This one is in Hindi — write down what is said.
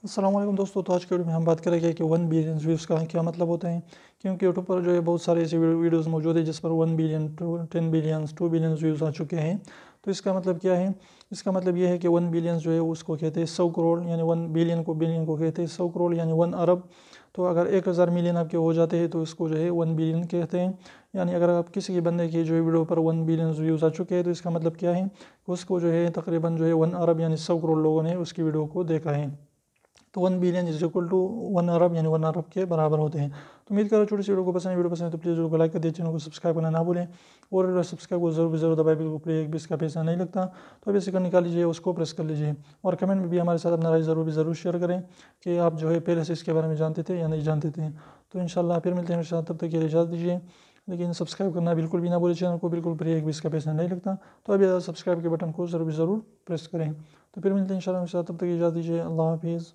अस्सलाम वालेकुम दोस्तों। तो आज के वीडियो में हम बात करेंगे कि 1 बिलियन व्यूज़ का क्या मतलब होता है। क्योंकि यूट्यूब पर जो है बहुत सारे ऐसे वीडियोस मौजूद है जिस पर 1 बिलियन 10 बिलियन 2 बिलियन व्यूज़ आ चुके हैं। तो इसका मतलब क्या है? इसका मतलब ये है कि 1 बिलियन जो है उसको कहते हैं 100 करोड़, यानी 1 बिलियन को कहते हैं 100 करोड़ यानी 1 अरब। तो अगर 1000 मिलियन आपके हो जाते हैं तो इसको जो है 1 बिलियन कहते हैं। यानी अगर आप किसी के बंदे की जो है वीडियो पर 1 बिलियन व्यूज़ आ चुके हैं तो इसका मतलब क्या है? उसको जो है तकरीबन जो है 1 अरब यानी 100 करोड़ लोगों ने उसकी वीडियो को देखा है। तो 1 बिलियन इज इक्वल टू 1 अरब यानी 1 अरब के बराबर होते हैं। तो उम्मीद करो छोटी सी वीडियो को पसंद है। वीडियो पसंद है तो प्लीज़ वीडियो को लाइक कर दिए, चैनल को सब्सक्राइब करना ना भूलें और सब्सक्राइब को जरूर दबाए, बिल्कुल फ्री, एक भी इसका पैसा नहीं लगता। तो अभी सेकंड निकाल लीजिए, उसको प्रेस कर लीजिए और कमेंट में भी हमारे साथ अपना राय ज़रूर शेयर करें कि आप जो है पहले से इसके बारे में जानते थे या नहीं जानते थे। तो इंशाल्लाह फिर मिलते हैं मेरे साथ, तब तक के लिए इजाज़त दीजिए। लेकिन सब्सक्राइब करना बिल्कुल भी ना भूलें, चैनल को बिल्कुल फ्री, एक भी इसका पैसा नहीं लगता। तो अभी सब्सक्राइब के बटन को ज़रूर प्रेस करें। तो फिर मिलते हैं इंशाल्लाह मेरे साथ, तब तक इजाज़त दीजिए। अल्लाह हाफिज़।